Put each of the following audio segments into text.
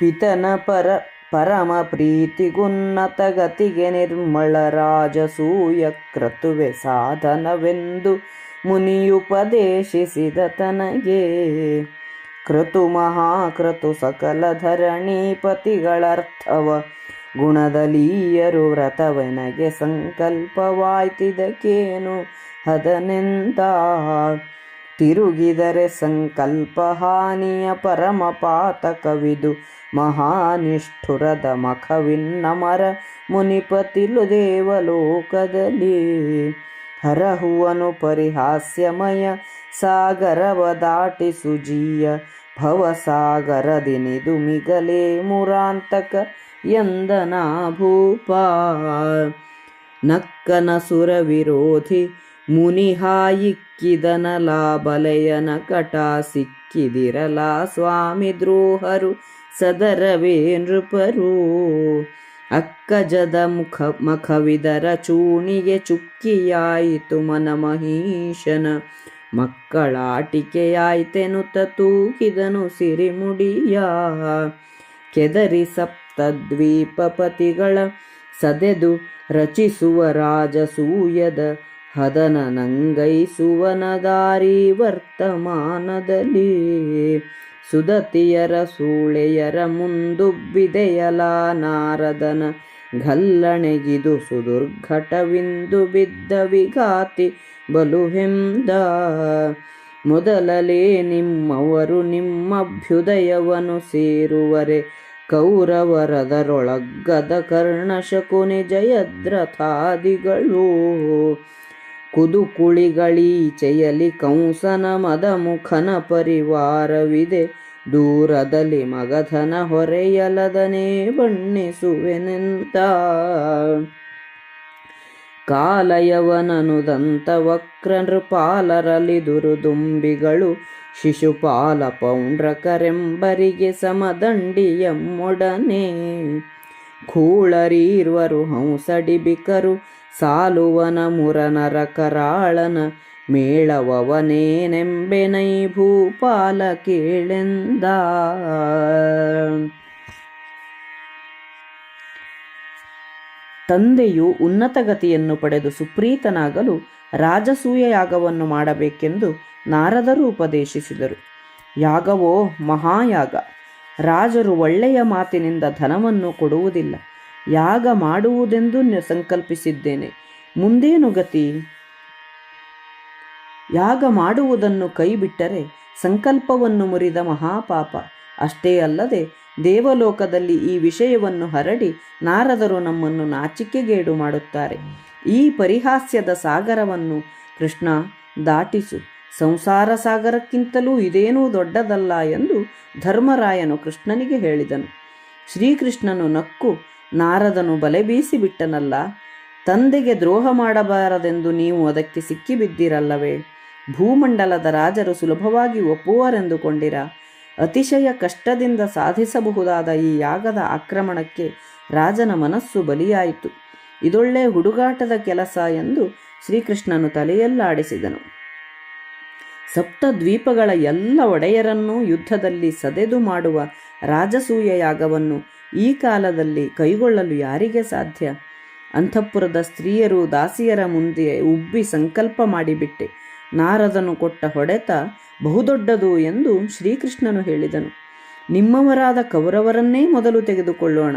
ಪಿತನ ಪರಮ ಪ್ರೀತಿಗುನ್ನತ ಗತಿಗೆ ನಿರ್ಮಳ ರಾಜಸೂಯ ಕ್ರತುವೆ ಸಾಧನವೆಂದು ಮುನಿಯುಪದೇಶಿಸಿದ ತನಗೆ. ಕ್ರತು ಮಹಾಕ್ರತು ಸಕಲ ಧರಣೀಪತಿಗಳರ್ಥವ ಗುಣದಲೀಯರು ವ್ರತವೆನಗೆ ಸಂಕಲ್ಪವಾಯ್ತಿದಕೇನು ಹದನೆಂದ. ತಿರುಗಿದರೆ ಸಂಕಲ್ಪ ಹಾನಿಯ ಪರಮ ಪಾತಕವಿದು ಮಹಾನಿಷ್ಠುರದ ಮಖವಿನ್ನಮರ ಮುನಿಪತಿಲು ದೇವಲೋಕದಲ್ಲಿ. ಹರಹುವನು ಪರಿಹಾಸ್ಯಮಯ ಸಾಗರವ ದಾಟಿಸು ಜೀಯ ಭವಸಾಗರದಿನಿದು ಮಿಗಲೇ ಮುರಾಂತಕ ಎಂದನ ಭೂಪ. ನಕ್ಕನ ಸುರ ವಿರೋಧಿ ಮುನಿಹಾಯಿಕ್ಕಿದನಲ ಬಲೆಯನ ಕಟ ಸಿಕ್ಕಿದಿರಲ ಸ್ವಾಮಿ ದ್ರೋಹರು ಸದರವೇ ನೃಪರು. ಅಕ್ಕಜದ ಮಖವಿದರ ಚೂಣಿಗೆ ಚುಕ್ಕಿಯಾಯಿತು ಮನಮಹೀಶನ ಮಕ್ಕಳಾಟಿಕೆಯಾಯ್ತೆನುತ ತೂಕಿದನು ಸಿರಿಮುಡಿಯ. ಕೆದರಿ ಸಪ್ತದ್ವೀಪಪತಿಗಳ ಸದೆದು ರಚಿಸುವ ರಾಜಸೂಯದ ಹದನ ನಂಗೈಸುವನ ದಾರಿ ವರ್ತಮಾನದಲ್ಲಿ. ಸುದತಿಯರ ಸೂಳೆಯರ ಮುಂದುಬ್ಬಿದೆಯಲ ನಾರದನ ಗಲ್ಲಣೆಗಿದು ಸುದುರ್ಘಟವಿಂದು ಬಿದ್ದ ವಿಘಾತಿ ಬಲುಹೆಂದ. ಮೊದಲಲೇ ನಿಮ್ಮವರು ನಿಮ್ಮಭ್ಯುದಯವನ್ನು ಸೇರುವರೆ ಕೌರವರದರೊಳಗ್ಗದ ಕರ್ಣ ಶಕುನಿ ಜಯದ್ರಥಾದಿಗಳು. ಕುದುಕುಳಿಗಳೀಚೆಯಲಿ ಕಂಸನ ಮದಮುಖನ ಪರಿವಾರವಿದೆ ದೂರದಲ್ಲಿ ಮಗಧನ ಹೊರೆಯಲದನೇ ಬಣ್ಣಿಸುವೆನೆಂತ. ಕಾಲಯವನನುದಂತ ವಕ್ರ ನೃಪಾಲರಲ್ಲಿ ದುರುದುಂಬಿಗಳು ಶಿಶುಪಾಲ ಪೌಂಡ್ರಕರೆಂಬರಿಗೆ ಸಮದಂಡಿಯಮ್ಮೊಡನೆ. ಖೂಳರೀರ್ವರು ಹಂಸಡಿಬಿಕರು ಸಾಲುವನ ಮುರನರ ಕರಾಳನ ಮೇಳವವನೇನೆಂಬೆನೈ ಭೂಪಾಲ ಕೇಳೆಂದ. ತಂದೆಯು ಉನ್ನತಗತಿಯನ್ನು ಪಡೆದು ಸುಪ್ರೀತನಾಗಲು ರಾಜಸೂಯ ಯಾಗವನ್ನು ಮಾಡಬೇಕೆಂದು ನಾರದರು ಉಪದೇಶಿಸಿದರು. ಯಾಗವೋ ಮಹಾಯಾಗ. ರಾಜರು ಒಳ್ಳೆಯ ಮಾತಿನಿಂದ ಧನವನ್ನು ಕೊಡುವುದಿಲ್ಲ. ಯಾಗ ಮಾಡುವುದೆಂದು ಸಂಕಲ್ಪಿಸಿದ್ದೇನೆ, ಮುಂದೇನು ಗತಿ? ಯಾಗ ಮಾಡುವುದನ್ನು ಕೈಬಿಟ್ಟರೆ ಸಂಕಲ್ಪವನ್ನು ಮುರಿದ ಮಹಾಪಾಪ. ಅಷ್ಟೇ ಅಲ್ಲದೆ ದೇವಲೋಕದಲ್ಲಿ ಈ ವಿಷಯವನ್ನು ಹರಡಿ ನಾರದರು ನಮ್ಮನ್ನು ನಾಚಿಕೆಗೇಡು ಮಾಡುತ್ತಾರೆ. ಈ ಪರಿಹಾಸ್ಯದ ಸಾಗರವನ್ನು ಕೃಷ್ಣ ದಾಟಿಸು. ಸಂಸಾರ ಸಾಗರಕ್ಕಿಂತಲೂ ಇದೇನೂ ದೊಡ್ಡದಲ್ಲ ಎಂದು ಧರ್ಮರಾಯನು ಕೃಷ್ಣನಿಗೆ ಹೇಳಿದನು. ಶ್ರೀಕೃಷ್ಣನು ನಕ್ಕು, ನಾರದನು ಬಲೆ ಬೀಸಿಬಿಟ್ಟನಲ್ಲ, ತಂದೆಗೆ ದ್ರೋಹ ಮಾಡಬಾರದೆಂದು ನೀವು ಅದಕ್ಕೆ ಸಿಕ್ಕಿಬಿದ್ದಿರಲ್ಲವೇ? ಭೂಮಂಡಲದ ರಾಜರು ಸುಲಭವಾಗಿ ಒಪ್ಪುವರೆಂದುಕೊಂಡಿರ? ಅತಿಶಯ ಕಷ್ಟದಿಂದ ಸಾಧಿಸಬಹುದಾದ ಈ ಯಾಗದ ಆಕ್ರಮಣಕ್ಕೆ ರಾಜನ ಮನಸ್ಸು ಬಲಿಯಾಯಿತು. ಇದೊಳ್ಳೆ ಹುಡುಗಾಟದ ಕೆಲಸ ಎಂದು ಶ್ರೀಕೃಷ್ಣನು ತಲೆಯಲ್ಲಾಡಿಸಿದನು. ಸಪ್ತದ್ವೀಪಗಳ ಎಲ್ಲ ಒಡೆಯರನ್ನೂ ಯುದ್ಧದಲ್ಲಿ ಸದೆದು ಮಾಡುವ ರಾಜಸೂಯ ಯಾಗವನ್ನು ಈ ಕಾಲದಲ್ಲಿ ಕೈಗೊಳ್ಳಲು ಯಾರಿಗೆ ಸಾಧ್ಯ? ಅಂತಃಪುರದ ಸ್ತ್ರೀಯರು ದಾಸಿಯರ ಮುಂದೆ ಉಬ್ಬಿ ಸಂಕಲ್ಪ ಮಾಡಿಬಿಟ್ಟೆ. ನಾರದನು ಕೊಟ್ಟ ಹೊಡೆತ ಬಹುದೊಡ್ಡದು ಎಂದು ಶ್ರೀಕೃಷ್ಣನು ಹೇಳಿದನು. ನಿಮ್ಮವರಾದ ಕೌರವರನ್ನೇ ಮೊದಲು ತೆಗೆದುಕೊಳ್ಳೋಣ.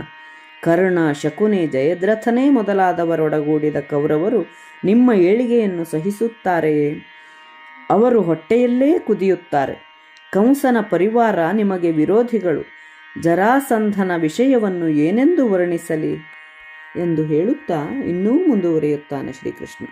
ಕರ್ಣ, ಶಕುನಿ, ಜಯದ್ರಥನೇ ಮೊದಲಾದವರೊಡಗೂಡಿದ ಕೌರವರು ನಿಮ್ಮ ಏಳಿಗೆಯನ್ನು ಸಹಿಸುತ್ತಾರೆಯೇ? ಅವರು ಹೊಟ್ಟೆಯಲ್ಲೇ ಕುದಿಯುತ್ತಾರೆ. ಕಂಸನ ಪರಿವಾರ ನಿಮಗೆ ವಿರೋಧಿಗಳು. ಜರಾಸಂಧನ ವಿಷಯವನ್ನು ಏನೆಂದು ವರ್ಣಿಸಲಿ ಎಂದು ಹೇಳುತ್ತಾ ಇನ್ನೂ ಮುಂದುವರಿಯುತ್ತಾನೆ ಶ್ರೀಕೃಷ್ಣ.